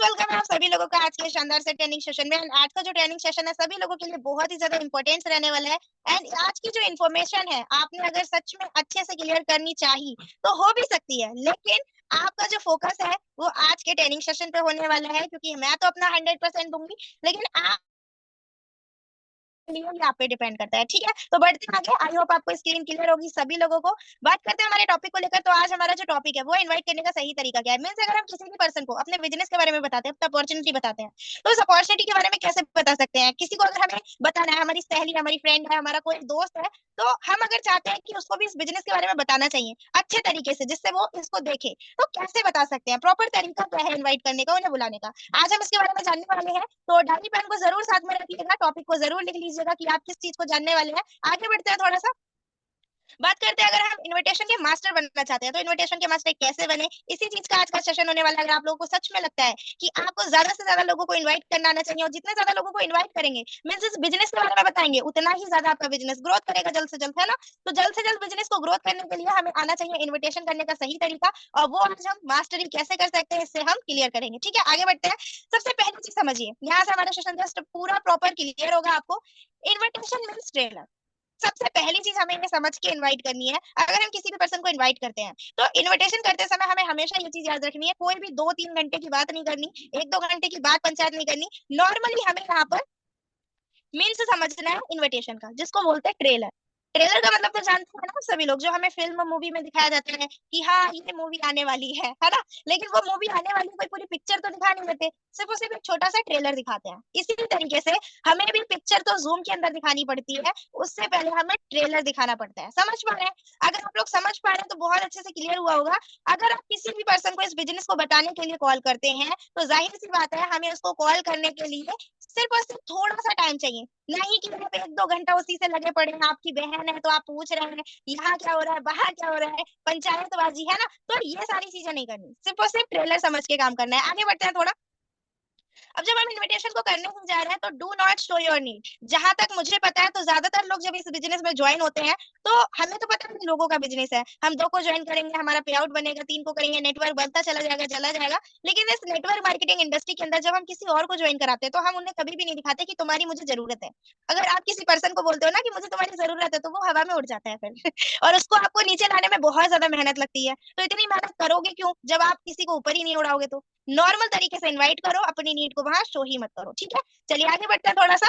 Welcome है आप सभी लोगों का आज के शानदार से ट्रेनिंग सेशन में। And आज का जो ट्रेनिंग सेशन है सभी लोगों के लिए बहुत ही ज्यादा इंपॉर्टेंस रहने वाला है। एंड आज की जो इन्फॉर्मेशन है आपने अगर सच में अच्छे से क्लियर करनी चाहिए तो हो भी सकती है, लेकिन आपका जो फोकस है वो आज के ट्रेनिंग सेशन पे होने वाला है, क्योंकि मैं तो अपना 100% दूंगी, लेकिन आप लिए आप पे डिपेंड करता है। ठीक है, तो बढ़ते हैं आगे। आई होप आपको स्क्रीन क्लियर होगी सभी लोगों को। बात करते हैं हमारे टॉपिक को लेकर। तो आज हमारा जो टॉपिक है वो इनवाइट करने का सही तरीका क्या है। मींस अगर हम किसी भी पर्सन को अपने बिजनेस के बारे में बताते हैं, अपना अपॉर्चुनिटी बताते हैं, तो उस अपॉर्चुनिटी के बारे में कैसे बता सकते हैं। किसी को अगर हमें बताना है, हमारी सहेली, हमारी फ्रेंड है, हमारा कोई दोस्त है, तो हम अगर चाहते हैं कि उसको भी इस बिजनेस के बारे में बताना चाहिए अच्छे तरीके से जिससे वो इसको देखे, तो कैसे बता सकते हैं। प्रॉपर तरीका क्या है इनवाइट करने का, उन्हें बुलाने का, आज हम इसके बारे में जानने वाले हैं। तो डायरी पेन को जरूर साथ में रखिएगा, टॉपिक को जरूर लिख लीजिएगा कि आप किस चीज को जानने वाले हैं। आगे बढ़ते हैं थोड़ा सा। बात करते हैं, अगर हम इनविटेशन के मास्टर बनना चाहते हैं तो इनविटेशन के मास्टर कैसे बने, इसी चीज का आज का सेशन होने वाला है। अगर आप लोगों को सच में लगता है कि आपको ज्यादा से ज्यादा लोगों को इनवाइट करना आना चाहिए, और जितने ज्यादा लोगों को इनवाइट करेंगे मींस इस बिजनेस के बारे में बताएंगे, उतना ही ज्यादा आपका बिजनेस ग्रोथ करेगा जल्द से जल्द, है ना। तो जल्द से जल्द बिजनेस को ग्रोथ करने के लिए हमें आना चाहिए इन्विटेशन करने का सही तरीका, और वो आज हम मास्टरी कैसे कर सकते हैं इससे हम क्लियर करेंगे। ठीक है, आगे बढ़ते हैं। सबसे पहली चीज समझिए, यहाँ से हमारा सेशन जस्ट पूरा प्रॉपर क्लियर होगा आपको। Invitation means trailer. सबसे पहली चीज हमें ये समझ के इनवाइट करनी है। अगर हम किसी भी पर्सन को इनवाइट करते हैं तो इनविटेशन करते समय हमें हमेशा ये चीज याद रखनी है, कोई भी 2-3 घंटे की बात नहीं करनी, 1-2 घंटे की बात पंचायत नहीं करनी। नॉर्मली हमें यहाँ पर मीन्स समझना है इनविटेशन का, जिसको बोलते हैं ट्रेलर। ट्रेलर का मतलब तो जानते हैं ना सभी लोग, जो हमें फिल्म मूवी में दिखाया जाता है कि हाँ ये मूवी आने वाली है ना। लेकिन वो मूवी आने वाली कोई पूरी पिक्चर तो दिखा नहीं देते, सिर्फ और सिर्फ एक छोटा सा ट्रेलर दिखाते हैं। इसी तरीके से हमें भी पिक्चर तो जूम के अंदर दिखानी पड़ती है, उससे पहले हमें ट्रेलर दिखाना पड़ता है। समझ पा रहे हैं? अगर आप लोग समझ पा रहे हैं तो बहुत अच्छे से क्लियर हुआ होगा। अगर आप किसी भी पर्सन को इस बिजनेस को बताने के लिए कॉल करते हैं तो जाहिर सी बात है हमें उसको कॉल करने के लिए सिर्फ और सिर्फ थोड़ा सा टाइम चाहिए। नहीं कि आप 1-2 घंटा उसी से लगे पड़े हैं, आपकी बहन है तो आप पूछ रहे हैं यहाँ क्या हो रहा है, बाहर क्या हो रहा है, पंचायतबाजी, है ना। तो ये सारी चीजें नहीं करनी, सिर्फ और सिर्फ ट्रेलर समझ के काम करना है। आगे बढ़ते हैं थोड़ा। अब जब हम इनविटेशन को करने ही जा रहे हैं तो do not show your need. जहां तक मुझे पता है तो ज्यादातर लोग जब इस बिजनेस में ज्वाइन होते हैं तो हमें तो पता नहीं लोगों का बिजनेस है, हम 2 को ज्वाइन करेंगे हमारा पे आउट बनेगा, 3 को करेंगे नेटवर्क बनता चला जाएगा चला जाएगा। लेकिन इस नेटवर्क मार्केटिंग इंडस्ट्री के अंदर जब हम किसी और को ज्वाइन कराते हैं तो हम उन्हें कभी भी नहीं दिखाते कि तुम्हारी मुझे जरूरत है। अगर आप किसी पर्सन को बोलते हो ना कि मुझे तुम्हारी जरूरत है, तो वो हवा में उड़ जाता है फिर और उसको आपको नीचे लाने में बहुत ज्यादा मेहनत लगती है। तो इतनी मेहनत करोगे क्यों जब आप किसी को ऊपर ही नहीं उड़ाओगे। तो नॉर्मल तरीके से इनवाइट करो, अपनी नीड को वहां शो ही मत करो। ठीक है, चलिए आगे बढ़ते हैं थोड़ा सा।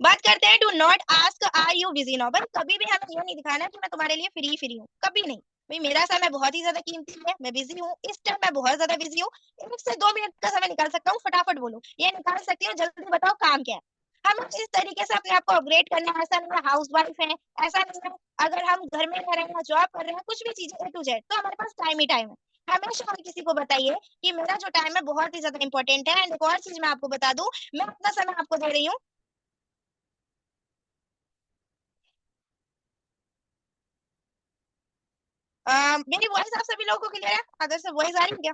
बात करते हैं, do not ask are you busy now. भाई कभी भी हमें ये नहीं दिखाना कि मैं तुम्हारे लिए फ्री फ्री हूँ, कभी नहीं। भाई मेरा समय बहुत ही ज्यादा कीमती है, मैं बिजी हूँ, इस टाइम मैं बहुत ज्यादा बिजी हूँ। 1 से 2 मिनट का समय निकाल सकता हूँ, फटाफट बोलो, ये निकाल सकती हूँ, जल्दी बताओ काम क्या है। हम इस तरीके से अपने आप को अपग्रेड करना है। ऐसा नहीं है हाउस वाइफ है, ऐसा नहीं है अगर हम घर में रह रहे हैं, जॉब कर रहे हैं, कुछ भी चीजें A to Z, तो हमारे पास टाइम ही टाइम है। हमेशा हर किसी को बताइए कि मेरा जो टाइम है बहुत ही ज्यादा इंपॉर्टेंट है। एंड एक और चीज मैं आपको बता दूं, मैं अपना समय आपको दे रही हूँ। मेरी वॉइस आप सभी लोगों को क्लियर है? अगर से वॉइस आ रही है क्या?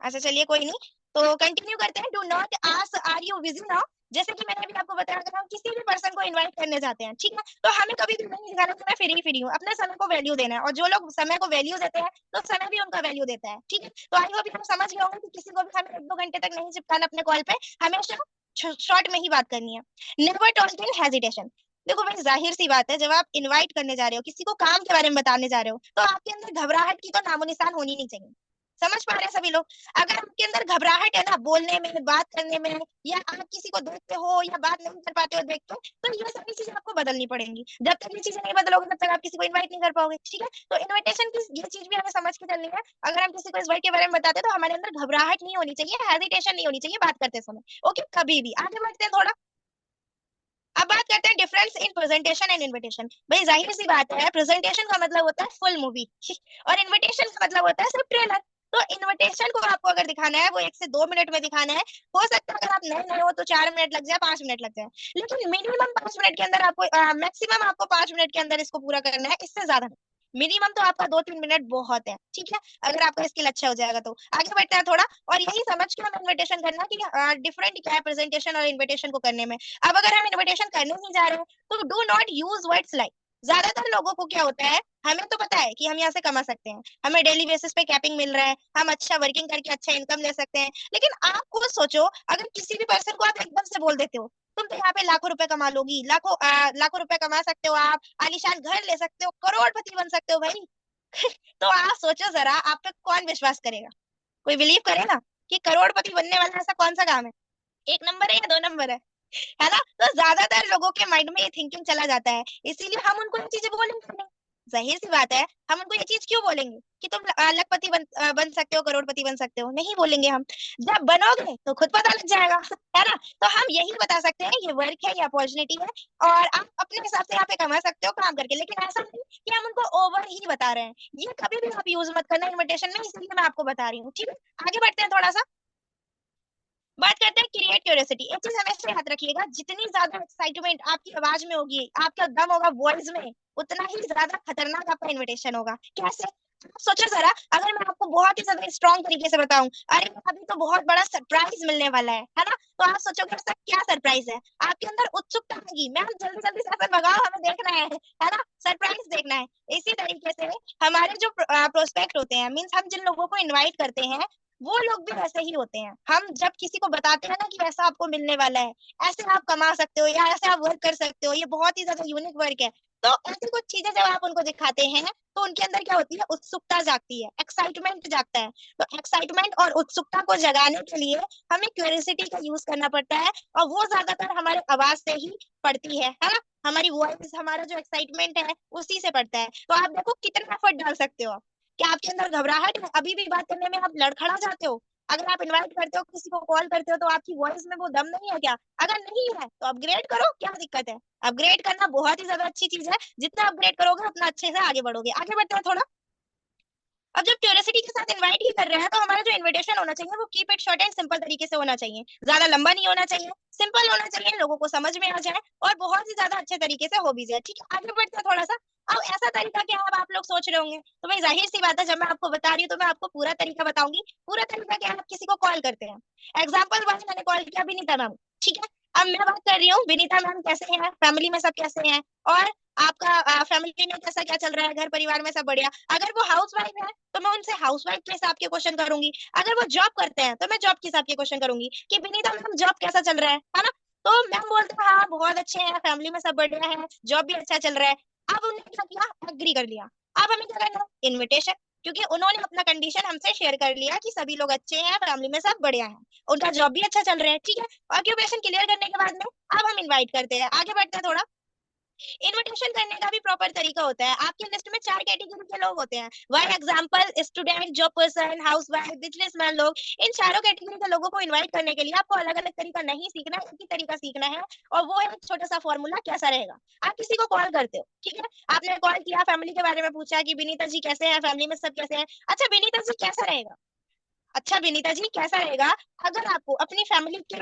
अच्छा चलिए कोई नहीं, तो कंटिन्यू करते हैं। Do not ask are you busy now. जैसे कि मैंने अभी आपको बताया, अगर हम किसी भी पर्सन को इनवाइट करने जाते हैं, ठीक है, तो हमें कभी भी नहीं दिखाना कि मैं फ्री फ्री हूँ, अपने समय को वैल्यू देना है। और जो लोग समय को वैल्यू देते हैं तो समय भी उनका वैल्यू देता है। ठीक है, तो आई होप आप समझ गए होंगे कि किसी को भी हमें 1-2 घंटे तक नहीं चिपकाना अपने कॉल पे, हमेशा शॉर्ट में ही बात करनी है। नेवर टॉलरेट इन हेजिटेशन। देखो भाई जाहिर सी बात है, जब आप इनवाइट करने जा रहे हो, किसी को काम के बारे में बताने जा रहे हो, तो आपके अंदर घबराहट की तो नामो निशान होनी नहीं चाहिए। समझ पा रहे हैं सभी लोग? अगर आपके अंदर घबराहट है ना बोलने में, बात करने में, या आप किसी को देखते हो या बात नहीं कर पाते हो देख के, तो ये सारी चीजें आपको बदलनी पड़ेंगी। जब तक ये चीजें नहीं बदलोगे तब तक आप किसी को इनवाइट नहीं कर पाओगे। ठीक है, तो इनविटेशन की ये चीज भी हमें समझ के चलनी है। अगर हम किसी को इस के बारे में बताते हैं तो हमारे अंदर घबराहट नहीं होनी चाहिए, हेजिटेशन नहीं होनी चाहिए बात करते समय। ओके, कभी भी। आगे बढ़ते हैं थोड़ा। अब बात करते हैं difference in presentation and invitation. भाई जाहिर सी बात है, प्रेजेंटेशन का मतलब होता है फुल मूवी और इनविटेशन का मतलब होता है सिर्फ ट्रेलर। तो इनविटेशन को आपको अगर दिखाना है वो 1 से 2 मिनट में दिखाना है। हो सकता है अगर आप नए नए हो तो 4 मिनट लग जाए, 5 मिनट लग जाए, लेकिन मिनिमम 5 मिनट के अंदर आपको, मैक्सिमम आपको 5 मिनट के अंदर इसको पूरा करना है, इससे ज्यादा नहीं। मिनिमम तो आपका 2-3 मिनट बहुत है। ठीक है, अगर आपका स्किल अच्छा हो जाएगा तो। आगे बढ़ते हैं थोड़ा, और यही समझ के हम इन्विटेशन करना कि डिफरेंट क्या है प्रेजेंटेशन और इन्विटेशन को करने में। अब अगर हम इन्विटेशन करने ही जा रहे हैं तो do not use words like. ज्यादातर लोगों को क्या होता है, हमें तो पता है कि हम यहाँ से कमा सकते हैं, हमें डेली बेसिस पे कैपिंग मिल रहा है, हम अच्छा वर्किंग करके अच्छा इनकम ले सकते हैं, लेकिन आप खुद सोचो, अगर किसी भी पर्सन को आप एकदम से बोल देते हो तुम तो यहाँ पे लाखों रुपए कमा लोगी, लाखों रुपए कमा सकते हो, आप आलीशान घर ले सकते हो, करोड़पति बन सकते हो भाई। तो आप सोचो जरा, आप पे कौन विश्वास करेगा? कोई बिलीव करेगा कि करोड़पति बनने वाला ऐसा कौन सा काम है? एक नंबर है या दो नंबर है ना? तो ज्यादातर लोगों के माइंड में ये थिंकिंग चला जाता है, इसीलिए हम उनको ये चीजें बोलेंगे नहीं। जाहिर सी बात है, हम उनको ये चीज क्यों बोलेंगे कि तुम लखपति बन सकते हो, करोड़पति बन सकते हो? नहीं बोलेंगे हम। जब बनोगे तो खुद पता लग जाएगा, है ना? तो हम यही बता सकते हैं ये वर्क है, ये अपॉर्चुनिटी है, और आप अपने हिसाब से यहाँ पे कमा सकते हो काम करके, लेकिन ऐसा नहीं कि हम उनको ओवर ही बता रहे हैं। ये कभी भी आप यूज मत करना इन्विटेशन में, इसलिए मैं आपको बता रही हूँ, ठीक है? आगे बढ़ते हैं थोड़ा सा, बात करते हैं क्रिएट क्यूरियोसिटी। एक चीज हमेशा याद रखिएगा, जितनी ज्यादा एक्साइटमेंट आपकी आवाज में होगी, आपका दम होगा वॉइस में, उतना ही ज्यादा खतरनाक आपका इनविटेशन होगा। कैसे? आप सोचो जरा, अगर मैं आपको बहुत ही ज्यादा स्ट्रॉन्ग तरीके से बताऊं, अरे अभी तो बहुत बड़ा सरप्राइज मिलने वाला है ना? तो आप सोचोगे ऐसा क्या सरप्राइज है? आपके अंदर उत्सुकता आएगी, मैम जल्दी जल्दी से ऐसा भगाओ, हमें देखना है ना? सरप्राइज देखना है। इसी तरीके से हमारे जो प्रोस्पेक्ट होते हैं, मीन्स हम जिन लोगों को इनवाइट करते हैं, वो लोग भी वैसे ही होते हैं। हम जब किसी को बताते हैं ना कि ऐसा आपको मिलने वाला है, ऐसे आप कमा सकते हो, या ऐसे आप वर्क कर सकते हो, ये बहुत ही ज्यादा यूनिक वर्क है, तो ऐसी कुछ चीजें जब आप उनको दिखाते हैं, तो उनके अंदर क्या होती है? उत्सुकता जागती है, एक्साइटमेंट जागता है। तो एक्साइटमेंट और उत्सुकता को जगाने के लिए हमें क्यूरियोसिटी का यूज करना पड़ता है, और वो ज्यादातर हमारे आवाज से ही पड़ती है ना? हमारी वॉइस, हमारा जो एक्साइटमेंट है उसी से पड़ता है। तो आप देखो कितना एफर्ट डाल सकते हो आप। क्या आपके अंदर घबराहट है अभी भी बात करने में? आप लड़खड़ा जाते हो? अगर आप इनवाइट करते हो, किसी को कॉल करते हो, तो आपकी वॉइस में वो दम नहीं है क्या? अगर नहीं है तो अपग्रेड करो, क्या दिक्कत है? अपग्रेड करना बहुत ही ज्यादा अच्छी चीज है, जितना अपग्रेड करोगे उतना अच्छे से आगे बढ़ोगे। आगे बढ़ते हैं थोड़ा। अब जब क्यूरियोसिटी के साथ इनवाइट ही कर रहे हैं, तो हमारा जो इनविटेशन होना चाहिए वो keep it short and simple तरीके से होना चाहिए। ज्यादा लंबा नहीं होना चाहिए, सिंपल होना चाहिए, लोगों को समझ में आ जाए, और बहुत ही ज्यादा अच्छे तरीके से हो भी जाए। ठीक है, आगे बढ़ते हैं थोड़ा सा। अब ऐसा तरीका क्या है, अब आप लोग सोच रहे होंगे, तो भाई जाहिर सी बात है, जब मैं आपको बता रही हूँ तो मैं आपको पूरा तरीका बताऊंगी। पूरा तरीका क्या है? आप किसी को कॉल करते हैं, एग्जाम्पल वन, मैंने कॉल किया विनीता मैम, ठीक है? अब मैं बात कर रही हूँ विनीता मैम कैसे हैं, फैमिली में सब कैसे हैं, और आपका फैमिली में कैसा क्या चल रहा है, घर परिवार में सब बढ़िया? अगर वो हाउस वाइफ है तो मैं उनसे हाउसवाइफ के हिसाब के क्वेश्चन करूंगी। अगर वो जॉब करते हैं तो मैं जॉब के हिसाब के क्वेश्चन करूंगी कि विनीता मैम जॉब कैसा चल रहा है ना? तो मैम बोलते हैं हाँ बहुत अच्छे हैं, फैमिली में सब बढ़िया है, जॉब भी अच्छा चल रहा है। अब उन्होंने क्या किया? एग्री कर लिया। अब हमें क्या करना? इनविटेशन, क्योंकि उन्होंने अपना कंडीशन हमसे शेयर कर लिया कि सभी लोग अच्छे हैं, फैमिली में सब बढ़िया है, उनका जॉब भी अच्छा चल रहा है, ठीक है? ऑक्यूपेशन क्लियर करने के बाद में अब हम इनवाइट करते हैं। आगे बढ़ते हैं थोड़ा। इन्विटेशन करने का भी प्रॉपर तरीका होता है। आपके लिस्ट में 4 कैटेगरी के लोग होते हैं, for example student, job person, housewife, businessman लोग। इन चारों कैटेगरी के लोगों को इनवाइट करने के लिए आपको अलग अलग तरीका नहीं सीखना है, एक ही तरीका सीखना है, और वो है एक छोटा सा फॉर्मूला। कैसा रहेगा? आप किसी को कॉल करते हो, ठीक है? आपने कॉल किया, फैमिली के बारे में पूछा कि विनीता जी कैसे हैं, फैमिली में सब कैसे हैं। अच्छा विनीता जी कैसा रहेगा? अच्छा विनीता जी कैसा रहेगा, अगर आपको अपनी फैमिली के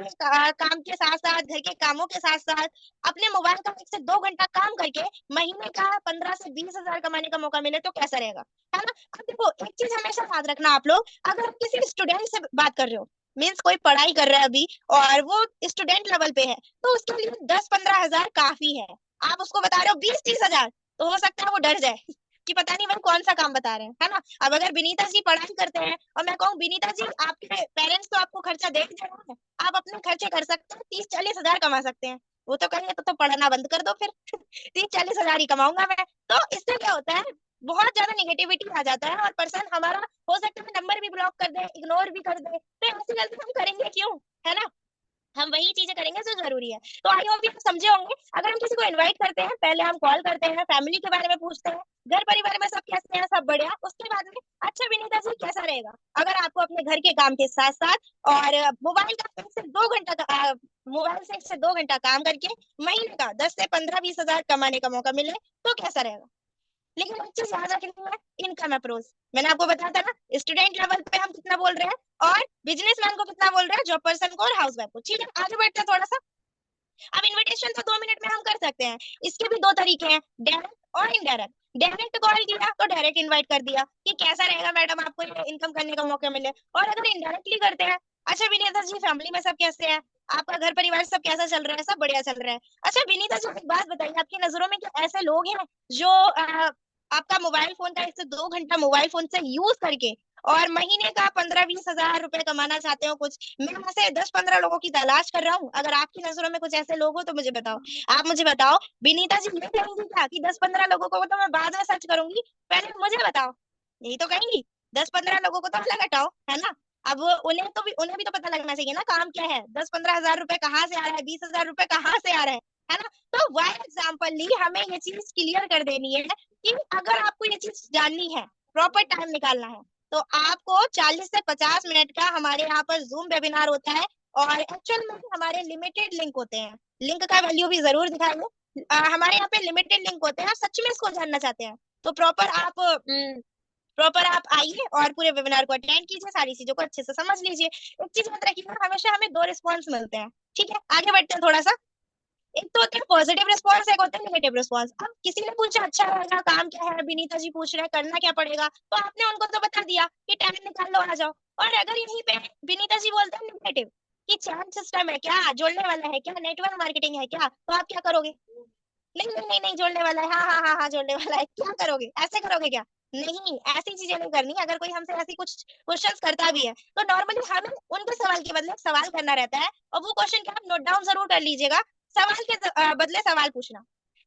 काम के साथ साथ, घर के कामों के साथ साथ, अपने मोबाइल का 1 से 2 घंटा काम करके महीने का 15 से 20 हजार कमाने का मौका मिले, तो कैसा रहेगा? है ना? अब देखो, एक चीज हमेशा याद रखना आप लोग, अगर आप किसी स्टूडेंट से बात कर रहे हो, मीन्स कोई पढ़ाई कर रहा है अभी, और वो स्टूडेंट लेवल पे है, तो उसके लिए 10-15 हजार काफी है। आप उसको बता रहे हो 20-30 हजार, तो हो सकता है वो डर जाए कि पता नहीं भाई कौन सा काम बता रहे हैं, है ना? अब अगर विनीता जी पढ़ाई करते हैं, और मैं कहूँ विनीता जी आपके पेरेंट्स तो आपको खर्चा दे ही रहे हैं, आप अपने खर्चे कर सकते हैं, 30-40 हजार कमा सकते हैं, वो तो कहेंगे तो पढ़ना बंद कर दो फिर। 30-40 हजार ही कमाऊंगा मैं। तो इससे क्या होता है, बहुत ज्यादा निगेटिविटी आ जाता है, और पर्सन हमारा हो सकता है नंबर भी ब्लॉक कर दे, इग्नोर भी कर दे, तो ऐसी गलती हम करेंगे क्यों? है ना? हम वही चीजें करेंगे जो जरूरी है। तो आई होप आप समझे होंगे। अगर हम किसी को इनवाइट करते हैं, पहले हम कॉल करते हैं, फैमिली के बारे में पूछते हैं, घर परिवार में सब कैसे हैं, सब बढ़िया, उसके बाद में अच्छा विनीता जी कैसा रहेगा, अगर आपको अपने घर के काम के साथ साथ, और मोबाइल से 1 से 2 घंटा काम करके महीने का 10 से 15-20 हजार कमाने का मौका मिले, तो कैसा रहेगा? लेकिन एक चीज याद रखनी है, इनकम अप्रोच। मैंने आपको बताया था ना, स्टूडेंट लेवल पे हम कितना बोल रहे हैं, और बिजनेसमैन को कितना बोल रहे हैं, जॉब पर्सन को और हाउस वाइफ को। ठीक है, आगे बढ़ते हैं थोड़ा सा। अब इनविटेशन तो 2 मिनट में हम कर सकते हैं। इसके भी दो तरीके हैं, डायरेक्ट और इनडायरेक्ट। डायरेक्ट कॉल किया तो डायरेक्ट इनवाइट कर दिया कि कैसा रहेगा मैडम, आपको ये इनकम करने का मौका मिले। और अगर इनडायरेक्टली करते हैं, अच्छा विनीता जी फैमिली में सब कैसे हैं, आपका घर परिवार सब कैसा चल रहा है? सब बढ़िया चल रहा है। अच्छा विनीता जी, एक बात बताइए, आपकी नजरों में क्या ऐसे लोग हैं जो आपका मोबाइल फोन का 1 से 2 घंटा मोबाइल फोन से यूज करके और महीने का 15-20 हजार रुपए कमाना चाहते हो? कुछ मैं ऐसे 10-15 लोगों की तलाश कर रहा हूँ, अगर आपकी नजरों में कुछ ऐसे लोग हो तो मुझे बताओ। आप मुझे बताओ विनीता जी, ये कहेंगी क्या कि 10-15 लोगों को तो मैं बाद में सर्च करूंगी, पहले मुझे बताओ? यही तो कहेंगी। 10-15 लोगों को तो अलग हटाओ, है ना? अब उन्हें भी तो पता लगना चाहिए ना काम क्या है, 10-15 हजार रुपए कहाँ से आ रहा है, 20 हजार रुपए कहाँ से आ रहा है ना? तो वाई एग्जाम्पली हमें ये चीज क्लियर कर देनी है कि अगर आपको ये चीज जाननी है, प्रॉपर टाइम निकालना है, तो आपको 40 से 50 मिनट का हमारे यहाँ पर जूम वेबिनार होता है। और एक्चुअल में हमारे लिमिटेड लिंक होते हैं, लिंक का वैल्यू भी जरूर दिखाइए। हमारे यहाँ पे लिमिटेड लिंक होते हैं, आप सच में इसको जानना चाहते हैं तो प्रॉपर आप आइए और पूरे वेबिनार को अटेंड कीजिए, सारी चीजों को अच्छे से समझ लीजिए। एक चीज याद रखिएगा, हमेशा हमें 2 रिस्पॉन्स मिलते हैं। ठीक है, आगे बढ़ते हैं थोड़ा सा। एक तो होते हैं पॉजिटिव रिस्पॉन्स, एक होते हैं नेगेटिव रिस्पॉन्स। अब किसी ने पूछा अच्छा रहेगा, काम क्या है, विनीता जी पूछ रहे हैं करना क्या पड़ेगा, तो आपने उनको तो बता दिया कि टाइम निकाल लो आ जाओ। और अगर यहीं पे विनीता जी बोलते हैं नेगेटिव कि चैट सिस्टम है क्या, जोड़ने वाला है क्या, नेटवर्क मार्केटिंग है क्या, तो आप क्या करोगे? नहीं नहीं नहीं नहीं, जोड़ने वाला है, हाँ हाँ हाँ हाँ जोड़ने वाला है, क्या करोगे? ऐसे करोगे क्या? नहीं, ऐसी चीजें नहीं करनी। अगर कोई हमसे ऐसी कुछ क्वेश्चंस करता भी है तो नॉर्मली हमें उनके सवाल के बदले सवाल करना रहता है, और वो क्वेश्चन क्या आप नोट डाउन जरूर कर लीजिएगा, सवाल के बदले सवाल पूछना।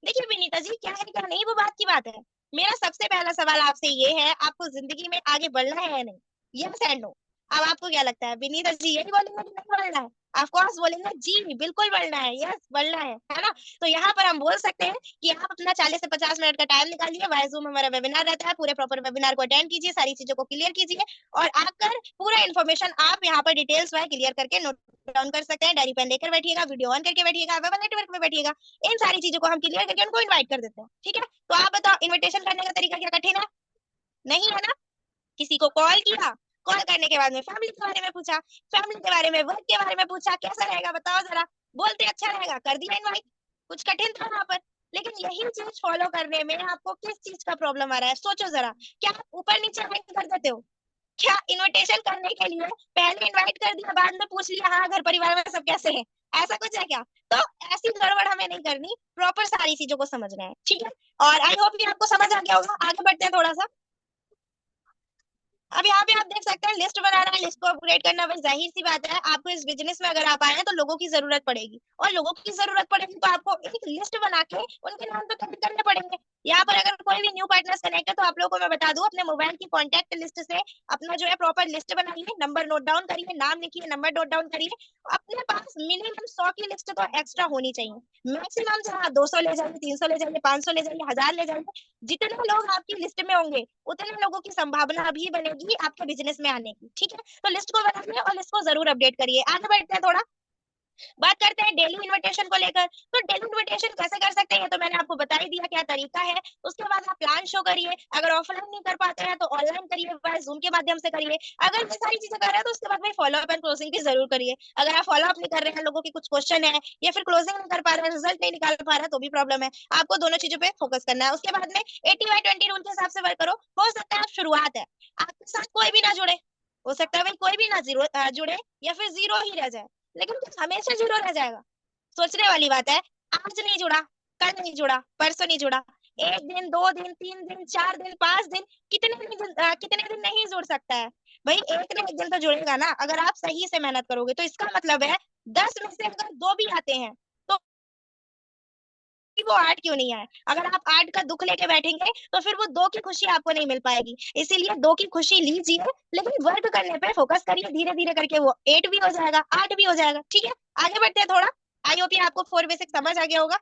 देखिए विनीता जी, क्या है क्या नहीं वो बात की बात है। मेरा सबसे पहला सवाल आपसे ये है, आपको जिंदगी में आगे बढ़ना है या नहीं? Yes and no. अब आपको क्या लगता है विनीता जी यही बोलेंगे कि नहीं बढ़ना है? ऑफ कोर्स बोलेंगे जी बिल्कुल बढ़ना है, यस बढ़ना है ना? तो यहाँ पर हम बोल सकते हैं कि आप अपना 40 से 50 मिनट का टाइम निकालिए, वाया जूम हमारा वेबिनार रहता है, पूरे प्रॉपर वेबिनार को अटेंड कीजिए, सारी चीजों को क्लियर कीजिए, और आकर पूरा इन्फॉर्मेशन आप यहाँ पर डिटेल्स वाइज क्लियर करके नोट डाउन कर सकते हैं। डायरी पेन लेकर बैठिएगा, वीडियो ऑन करके बैठिएगा, वेब नेटवर्क में बैठिएगा, इन सारी चीजों को हम क्लियर करके उनको इन्वाइट कर देते हैं। ठीक है, तो आप बताओ इन्विटेशन करने का तरीका क्या कठिन है? नहीं है ना? किसी को कॉल किया, कॉल करने के बाद में फैमिली के बारे में पूछा, फैमिली के बारे में, वर्क के बारे में पूछा, कैसा रहेगा बताओ जरा, बोलते अच्छा रहेगा, कर दिया इनवाइट। कुछ कठिन था वहां पर? लेकिन यही चीज फॉलो करने में आपको किस चीज का प्रॉब्लम आ रहा है, सोचो जरा। क्या आप ऊपर नीचे हाइट कर देते हो? क्या इनविटेशन करने के लिए पहले इनवाइट कर दिया, बाद में पूछ लिया हाँ घर परिवार में सब कैसे हैं? ऐसा कुछ है क्या? तो ऐसी गड़बड़ हमें नहीं करनी, प्रॉपर सारी चीजों को समझना है। ठीक है, और आई होप ये आपको समझ आ गया होगा। आगे बढ़ते हैं थोड़ा सा। अब यहाँ पे आप देख सकते हैं लिस्ट बनाना है, लिस्ट को अपग्रेड करना, बस जाहिर सी बात है आपको इस बिजनेस में अगर आप आए हैं तो लोगों की जरूरत पड़ेगी, और लोगों की जरूरत पड़ेगी तो आपको एक लिस्ट बना के उनके नाम पे कनेक्ट करने पड़ेंगे। यहाँ पर अगर कोई भी न्यू पार्टनर्स कनेक्ट है तो आप लोगों को मैं बता दूं, अपने मोबाइल की कॉन्टैक्ट लिस्ट से अपना जो है प्रॉपर लिस्ट बनाइए, नंबर नोट डाउन करिए, नाम लिखिए, नंबर नोट डाउन करिए। अपने पास मिनिमम 100 की लिस्ट तो एक्स्ट्रा होनी चाहिए, मैक्सिमम जहाँ 200 ले जाइए, 300 ले जाइए, 500 ले जाइए, 1000 ले जाइए। जितने लोग आपकी लिस्ट में होंगे उतने लोगों की संभावना भी बनेगी आपके बिजनेस में आने की। ठीक है, तो लिस्ट को बनाइए और लिस्ट को जरूर अपडेट करिए। आगे बढ़ते हैं थोड़ा, बात करते हैं डेली इनविटेशन को लेकर। तो डेली इनविटेशन कैसे कर सकते हैं, ये तो मैंने आपको बता ही दिया क्या तरीका है। उसके बाद आप प्लान शो करिए, अगर ऑफलाइन नहीं कर पाते हैं तो ऑनलाइन करिए, वह जूम के माध्यम से करिए। अगर ये सारी चीजें कर रहे हैं तो उसके बाद में फॉलो अप एंड क्लोजिंग भी जरूर करिए। अगर आप फॉलो अप नहीं कर रहे हैं, लोगों के कुछ क्वेश्चन है, या फिर क्लोजिंग नहीं कर पा रहे हैं, रिजल्ट नहीं निकाल पा रहे हैं, तो भी प्रॉब्लम है। आपको दोनों चीजों पे फोकस करना है। उसके बाद में 80/20 रूल के हिसाब से वर्क करो। हो सकता है आप शुरुआत है, आपके साथ कोई भी ना जुड़े, हो सकता है भाई कोई भी ना जीरो जुड़े, या फिर जीरो ही रह जाए, लेकिन कुछ हमेशा जीरो रह जाएगा। सोचने वाली बात है। आज नहीं जुड़ा, कल नहीं जुड़ा, परसों नहीं जुड़ा, 1 दिन 2 दिन 3 दिन 4 दिन 5 दिन, कितने दिन नहीं जुड़ सकता है? भाई एक ना एक दिन तो जुड़ेगा ना, अगर आप सही से मेहनत करोगे। तो इसका मतलब है 10 में से अगर 2 भी आते हैं तो कि वो 8 क्यों नहीं आए? अगर आप 8 का दुख लेके बैठेंगे तो फिर वो 2 की खुशी आपको नहीं मिल पाएगी। इसीलिए 2 की खुशी लीजिए, लेकिन वर्क करने पे फोकस करिए, धीरे धीरे करके वो 8 भी हो जाएगा, 8 भी हो जाएगा। ठीक है, आगे बढ़ते हैं थोड़ा। आई होप ये आपको 4 बेसिक समझ आ गया होगा।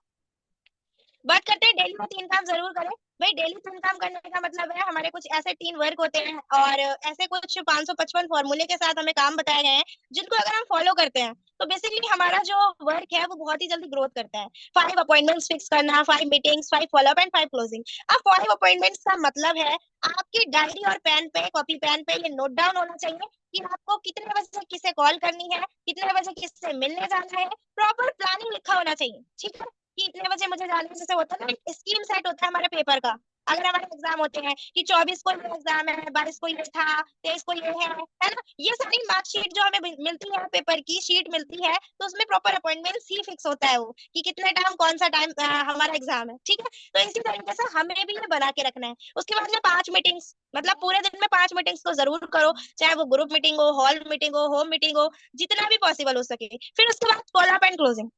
बात करते हैं डेली में 3 काम जरूर करें। भाई डेली 3 काम करने का मतलब है हमारे कुछ ऐसे 3 वर्क होते हैं, और ऐसे कुछ 555 फॉर्मूले के साथ हमें काम बताए गए हैं, जिनको अगर हम फॉलो करते हैं तो बेसिकली हमारा जो वर्क है वो बहुत ही जल्दी ग्रोथ करता है। 5 अपॉइंटमेंट्स फिक्स करना, 5 मीटिंग्स, 5 फॉलोअप एंड 5 क्लोजिंग। अब 5 अपॉइंटमेंट्स का मतलब है आपकी डायरी और पेन पे, कॉपी पेन पे ये नोट डाउन होना चाहिए कि आपको कितने बजे किसे कॉल करनी है, कितने बजे किससे मिलने जाना है, प्रॉपर प्लानिंग लिखा होना चाहिए। ठीक है, कि इतने बजे मुझे जाना है, जैसे होता है ना स्कीम सेट होता है हमारे पेपर का, अगर हमारे एग्जाम होते हैं कि 24 को ये एग्जाम है, 22 को ये था, 23 को ये है ना, ये सारी मार्कशीट जो हमें मिलती है, पेपर की शीट मिलती है, तो उसमें प्रॉपर अपॉइंटमेंट ही फिक्स होता है वो कि कितने टाइम कौन सा टाइम हमारा एग्जाम है, ठीक है। तो इसी तरीके से हमें भी ये बना के रखना है। उसके बाद में 5 मीटिंग्स, मतलब पूरे दिन में 5 मीटिंग्स तो जरूर करो, चाहे वो ग्रुप मीटिंग हो, हॉल मीटिंग हो, होम मीटिंग हो, जितना भी पॉसिबल हो सके। फिर उसके बाद follow up and closing.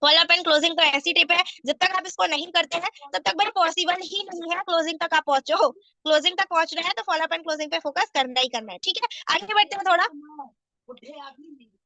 Follow up and closing तो ऐसी टिप है, जब तक आप इसको नहीं करते हैं तब तक भाई पॉसिबल ही नहीं है क्लोजिंग तक आप पहुंचो। क्लोजिंग तक पहुंच रहे हैं तो फॉलो अप एंड क्लोजिंग पे फोकस करना ही करना है, ठीक है। आगे बढ़ते हैं थोड़ा,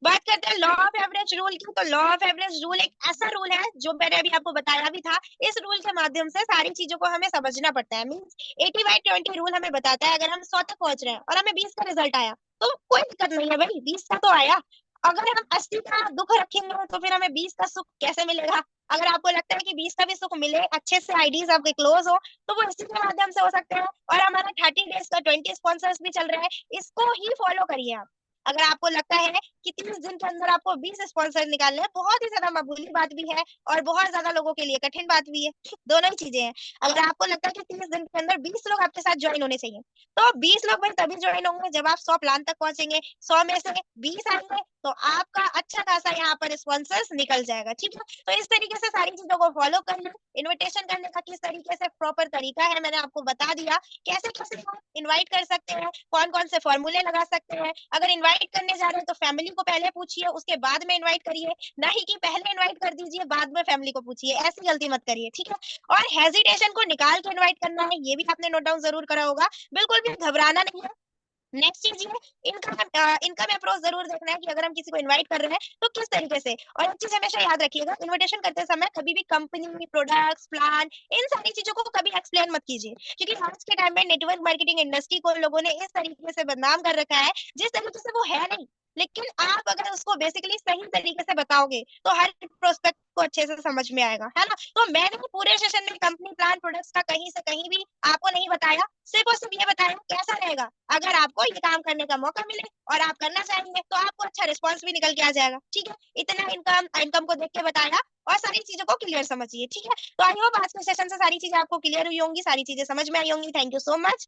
बात करते हैं लॉ ऑफ एवरेज रूल की। तो लॉ ऑफ एवरेज रूल एक ऐसा रूल है जो मैंने अभी आपको बताया भी था। इस रूल के माध्यम से सारी चीजों को हमें समझना पड़ता है। मीन्स 80/20 रूल हमें बताता है, अगर हम 100 तक पहुंच रहे हैं और हमें 20 का रिजल्ट आया तो कोई दिक्कत नहीं है भाई, 20 का तो आया। अगर हम 80 का दुख रखेंगे तो फिर हमें 20 का सुख कैसे मिलेगा? अगर आपको लगता है कि 20 का भी सुख मिले, अच्छे से आईडीज आपके क्लोज हो, तो वो इसी के माध्यम से हो सकते हैं। और हमारा 30 डेज का 20 स्पॉन्सर्स भी चल रहा है, इसको ही फॉलो करिए आप। अगर आपको लगता है कि 30 दिन के अंदर आपको 20 स्पॉन्सर निकालने हैं, बहुत ही ज्यादा मामूली बात भी है और बहुत ज्यादा लोगों के लिए कठिन बात भी है, दोनों ही चीजें हैं। अगर आपको लगता है कि 30 दिन के अंदर 20 लोग आपके साथ ज्वाइन होने चाहिए, तो 20 लोग भाई तभी ज्वाइन होंगे जब आप 100 प्लान तक पहुंचेंगे। 100 में से 20 आएंगे तो आपका अच्छा खासा यहाँ पर स्पॉन्सर्स निकल जाएगा, ठीक है। तो इस तरीके से सारी चीजों को फॉलो करना। इन्विटेशन करने का किस तरीके से प्रॉपर तरीका है मैंने आपको बता दिया। कैसे कैसे आप इनवाइट कर सकते हैं, कौन कौन से फॉर्मूले लगा सकते हैं। अगर इनवाइट करने जा रहे हैं तो फैमिली को पहले पूछिए, उसके बाद में इनवाइट करिए। ना ही कि पहले इनवाइट कर दीजिए बाद में फैमिली को पूछिए, ऐसी गलती मत करिए, ठीक है। और हेजिटेशन को निकाल के इनवाइट करना है, ये भी आपने नोट डाउन जरूर करा होगा। बिल्कुल भी घबराना नहीं है। नेक्स्ट चीज ये, इनकम इनकम अप्रोच जरूर देखना है कि अगर हम किसी को इनवाइट कर रहे हैं तो किस तरीके से। और एक चीज हमेशा याद रखिएगा, इनविटेशन करते समय कभी भी कंपनी, प्रोडक्ट्स, प्लान, इन सारी चीजों को कभी एक्सप्लेन मत कीजिए। क्योंकि आज के टाइम में नेटवर्क मार्केटिंग इंडस्ट्री को लोगों ने इस तरीके से बदनाम कर रखा है जिस तरीके से वो है नहीं। लेकिन आप अगर उसको बेसिकली सही तरीके से बताओगे तो हर प्रोस्पेक्ट को अच्छे से समझ में आएगा, है ना। तो मैंने पूरे सेशन में कंपनी, प्लान, प्रोडक्ट्स का कहीं से कहीं भी आपको नहीं बताया, सिर्फ और सिर्फ ये बताया कैसा रहेगा अगर आपको ये काम करने का मौका मिले और आप करना चाहेंगे तो आपको अच्छा रिस्पॉन्स भी निकल के आ जाएगा, ठीक है। इतना इनकम इनकम को देख के बताया और सारी चीजों को क्लियर समझिए, ठीक है। तो आई होप आज के सेशन से सारी चीजें आपको क्लियर हुई होंगी, सारी चीजें समझ में आई होंगी। Thank you so much.